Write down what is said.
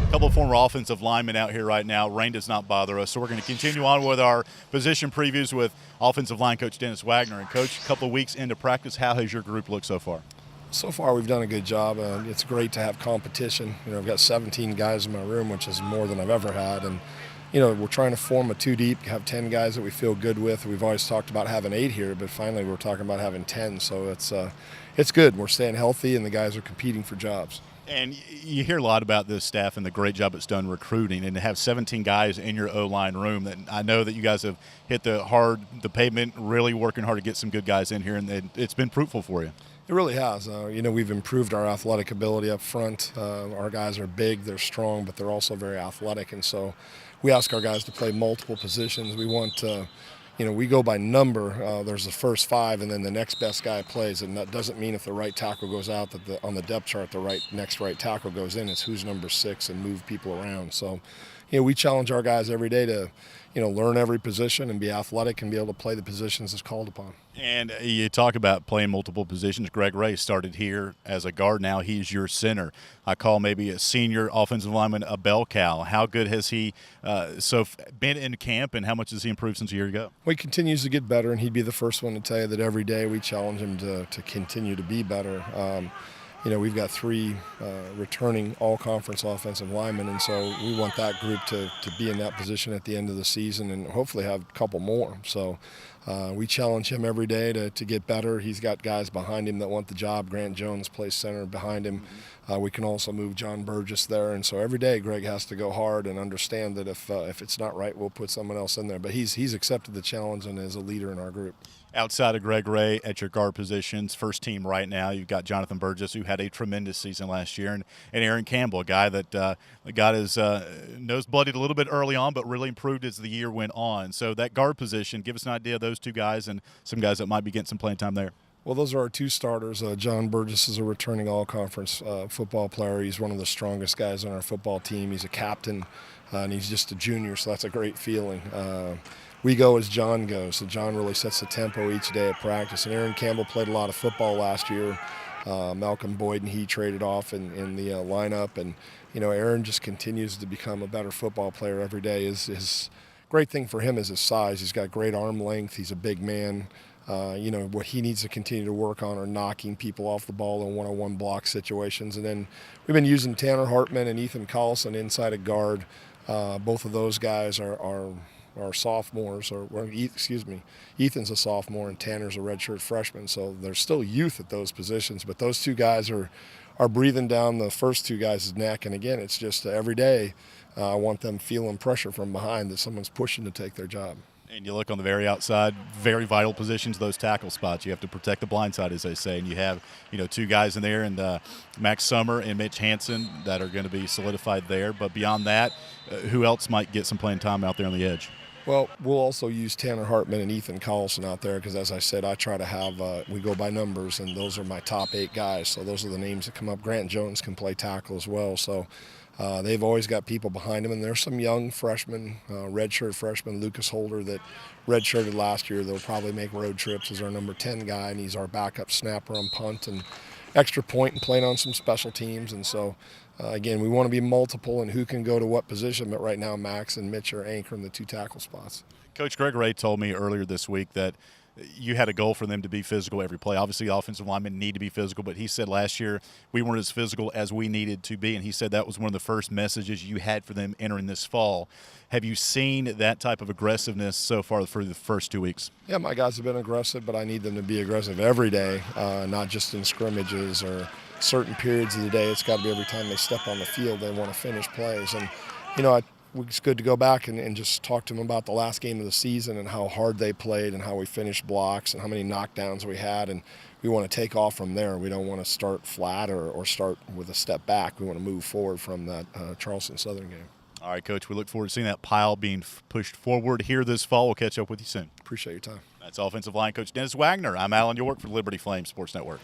A couple of former offensive linemen out here right now. Rain does not bother us, so we're going to continue on with our position previews with offensive line coach Dennis Wagner. And, Coach, a couple of weeks into practice, how has your group looked so far? So far, we've done a good job. It's great to have competition. I've got 17 guys in my room, which is more than I've ever had. And, we're trying to form a two deep, have 10 guys that we feel good with. We've always talked about having 8 here, but finally we're talking about having 10. So it's good. We're staying healthy, and the guys are competing for jobs. And you hear a lot about this staff and the great job it's done recruiting, and to have 17 guys in your O-line room. That I know that you guys have hit the pavement, really working hard to get some good guys in here, and it's been fruitful for you. It really has. We've improved our athletic ability up front. Our guys are big, they're strong, but they're also very athletic, and so we ask our guys to play multiple positions. We want we go by number. There's the first 5, and then the next best guy plays. And that doesn't mean if the right tackle goes out that on the depth chart the next right tackle goes in. It's who's number 6 and move people around. So, we challenge our guys every day to, learn every position and be athletic and be able to play the positions as called upon. And you talk about playing multiple positions. Greg Ray started here as a guard. Now he's your center. I call maybe a senior offensive lineman a bell cow. How good has he been in camp, and how much has he improved since a year ago? Well, he continues to get better, and he'd be the first one to tell you that every day we challenge him to continue to be better. We've got 3 returning all-conference offensive linemen, and so we want that group to be in that position at the end of the season and hopefully have a couple more. So we challenge him every day to get better. He's got guys behind him that want the job. Grant Jones plays center behind him. We can also move Jonathan Burgess there, and so every day Greg has to go hard and understand that if it's not right, we'll put someone else in there. But he's accepted the challenge and is a leader in our group. Outside of Greg Ray at your guard positions, first team right now, you've got Jonathan Burgess, who had a tremendous season last year, and Aharown Campbell, a guy that got his nose bloodied a little bit early on, but really improved as the year went on. So that guard position, give us an idea of those 2 guys and some guys that might be getting some playing time there. Well, those are our 2 starters. John Burgess is a returning all-conference football player. He's one of the strongest guys on our football team. He's a captain, and he's just a junior, so that's a great feeling. We go as John goes, so John really sets the tempo each day at practice. And Aharown Campbell played a lot of football last year. Malcolm Boyd and he traded off in the lineup, and Aharown just continues to become a better football player every day. His great thing for him is his size. He's got great arm length. He's a big man. What he needs to continue to work on are knocking people off the ball in one-on-one block situations. And then we've been using Tanner Hartman and Ethan Collison inside a guard. Both of those guys are sophomores, Ethan's a sophomore and Tanner's a redshirt freshman, so there's still youth at those positions, but those 2 guys are breathing down the first 2 guys' neck, and again, it's just every day I want them feeling pressure from behind that someone's pushing to take their job. And you look on the very outside, very vital positions, those tackle spots. You have to protect the blind side, as they say. And you have, 2 guys in there, and Max Summer and Mitch Hanson that are going to be solidified there. But beyond that, who else might get some playing time out there on the edge? Well, we'll also use Tanner Hartman and Ethan Collison out there because, as I said, I try to have we go by numbers, and those are my top 8 guys. So those are the names that come up. Grant Jones can play tackle as well. So they've always got people behind them, and there's some young freshmen, redshirt freshman Lucas Holder that redshirted last year. They'll probably make road trips as our number 10 guy, and he's our backup snapper on punt and extra point and playing on some special teams. And so, again, we want to be multiple and who can go to what position, but right now Max and Mitch are anchoring the 2 tackle spots. Coach Greg Ray told me earlier this week that you had a goal for them to be physical every play. Obviously, offensive linemen need to be physical, but he said last year we weren't as physical as we needed to be, and he said that was one of the first messages you had for them entering this fall. Have you seen that type of aggressiveness so far for the first 2 weeks? Yeah, my guys have been aggressive, but I need them to be aggressive every day, not just in scrimmages or certain periods of the day. It's got to be every time they step on the field they want to finish plays. And, it's good to go back and just talk to them about the last game of the season and how hard they played and how we finished blocks and how many knockdowns we had. And we want to take off from there. We don't want to start flat or start with a step back. We want to move forward from that Charleston Southern game. All right, Coach, we look forward to seeing that pile being pushed forward here this fall. We'll catch up with you soon. Appreciate your time. That's offensive line coach Dennis Wagner. I'm Alan York for Liberty Flame Sports Network.